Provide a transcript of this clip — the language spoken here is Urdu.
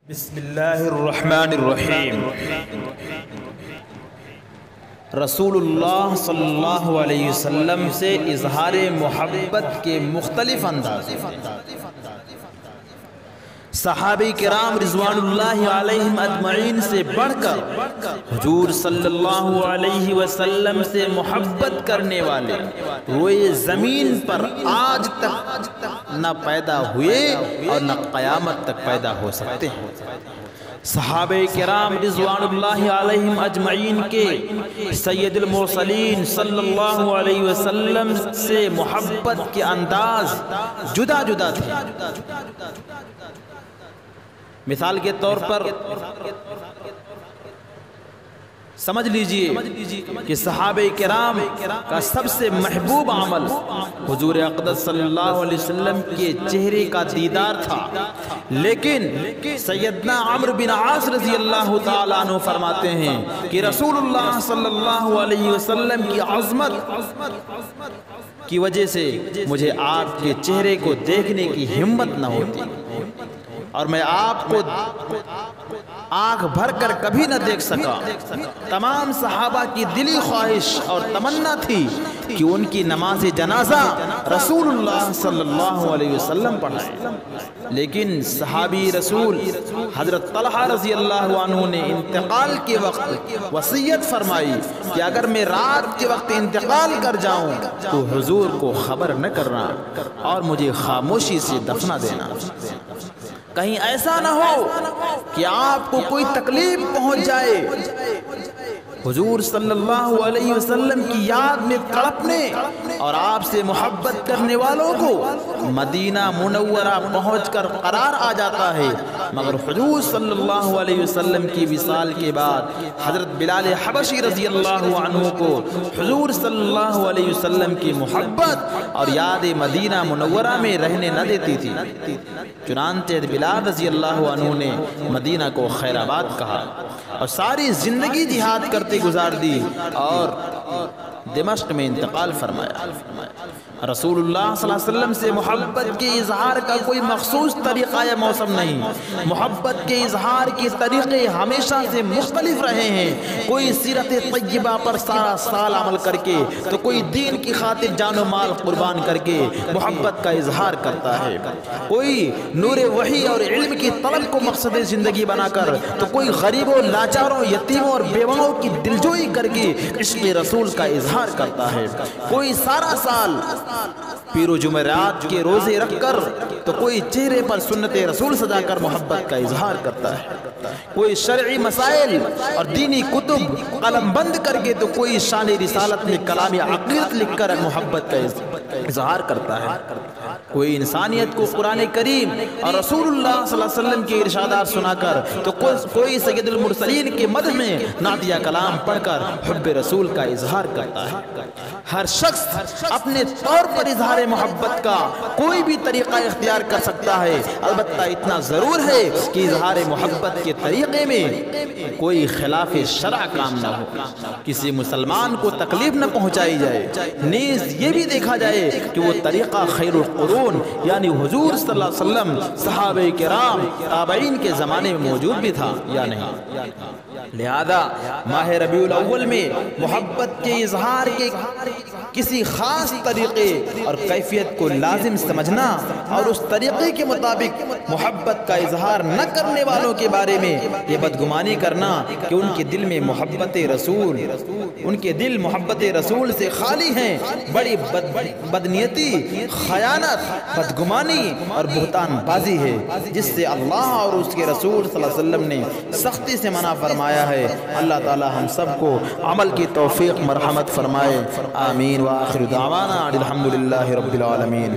بسم اللہ الرحمن الرحیم۔ رسول اللہ صلی اللہ علیہ وسلم سے اظہار محبت کے مختلف انداز۔ صحابہ کرام رضوان اللہ علیہم اجمعین سے بڑھ کر حضور صلی اللہ علیہ وسلم سے محبت کرنے والے روئے زمین پر آج تک نہ پیدا ہوئے اور نہ قیامت تک پیدا ہو سکتے ہیں۔ صحابہ کرام رضوان اللہ علیہم اجمعین کے سید المرسلین صلی اللہ علیہ وسلم سے محبت کے انداز جدا جدا تھے۔ مثال کے طور پر سمجھ لیجئے کہ صحابہ کرام کا سب سے محبوب عمل حضور اقدس صلی اللہ علیہ وسلم کے چہرے کا دیدار تھا، لیکن سیدنا عمرو بن عاص رضی اللہ تعالیٰ عنہ فرماتے ہیں کہ رسول اللہ صلی اللہ علیہ وسلم کی عظمت کی وجہ سے مجھے آپ کے چہرے کو دیکھنے کی ہمت نہ ہوتی اور میں آپ کو آنکھ بھر کر کبھی نہ دیکھ سکا۔ تمام صحابہ کی دلی خواہش اور تمنا تھی کہ ان کی نماز جنازہ رسول اللہ صلی اللہ علیہ وسلم پڑھائیں، لیکن صحابی رسول حضرت طلحہ رضی اللہ عنہ نے انتقال کے وقت وصیت فرمائی کہ اگر میں رات کے وقت انتقال کر جاؤں تو حضور کو خبر نہ کرنا اور مجھے خاموشی سے دفنا دینا، کہیں ایسا نہ ہو کہ آپ کو کوئی تکلیف پہنچ جائے۔ حضور صلی اللہ علیہ وسلم کی یاد میں تڑپنے اور آپ سے محبت کرنے والوں کو مدینہ منورہ پہنچ کر قرار آ جاتا ہے، مگر حضور صلی اللہ علیہ وسلم کی وصال کے بعد حضرت بلال حبشی رضی اللہ عنہ کو حضور صلی اللہ علیہ وسلم کی محبت اور یاد مدینہ منورہ میں رہنے نہ دیتی تھی۔ چنانچہ بلال رضی اللہ عنہ نے مدینہ کو خیر آباد کہا اور ساری زندگی جہاد کرتے گزار دی اور دمشق میں انتقال فرمایا۔ رسول اللہ صلی اللہ علیہ وسلم سے محبت کے اظہار کا کوئی مخصوص طریقہ یا موسم نہیں، محبت کے اظہار کے طریقے ہمیشہ سے مختلف رہے ہیں۔ کوئی سیرت طیبہ پر سارا سال عمل کر کے تو کوئی دین کی خاطر جان و مال قربان کر کے محبت کا اظہار کرتا ہے، کوئی نور وحی اور علم کی طلب کو مقصد زندگی بنا کر تو کوئی غریبوں، لاچاروں، یتیموں اور بیواؤں کی دلجوئی کر کے عشق رسول کا اظہار کرتا ہے، کوئی سارا سال پیر و جمعرات کے روزے رکھ کر تو کوئی چہرے پر سنت رسول سجا کر محبت کا اظہار کرتا ہے، کوئی شرعی مسائل اور دینی کتب قلم بند کر کے تو کوئی شان رسالت میں کلام عقیدت لکھ کر محبت کا اظہار کرتا ہے، کوئی انسانیت کو قرآن کریم اور رسول اللہ صلی اللہ علیہ وسلم کے ارشادات سنا کر تو کوئی سید المرسلین کے مدح میں نعتیہ کلام پڑھ کر حب رسول کا اظہار کرتا ہے۔ ہر شخص اپنے طور پر اظہار محبت کا کوئی بھی طریقہ اختیار کر سکتا ہے، البتہ اتنا ضرور ہے کہ اظہار محبت کے طریقے میں کوئی خلاف شرع کام نہ ہو، کسی مسلمان کو تکلیف نہ پہنچائی جائے، نیز یہ بھی دیکھا جائے کہ وہ طریقہ خیر القرون یعنی حضور صلی اللہ علیہ وسلم، صحابہ کرام، تابعین کے زمانے میں موجود بھی تھا یا نہیں۔ لہذا ماہ ربیع الاول میں محبت کے اظہار کے کسی خاص طریقے اور کیفیت کو لازم سمجھنا اور اس طریقے کے مطابق محبت کا اظہار نہ کرنے والوں کے بارے میں یہ بدگمانی کرنا کہ ان کے دل میں محبت رسول، ان کے دل محبت رسول سے خالی ہیں، بڑی بدنیتی، خیانت، بدگمانی اور بہتان بازی ہے، جس سے اللہ اور اس کے رسول صلی اللہ علیہ وسلم نے سختی سے منع فرمایا ہے۔ اللہ تعالی ہم سب کو عمل کی توفیق مرحمت فرمائے، آمین۔ وآخر دعوانا الحمدللہ رب العالمین۔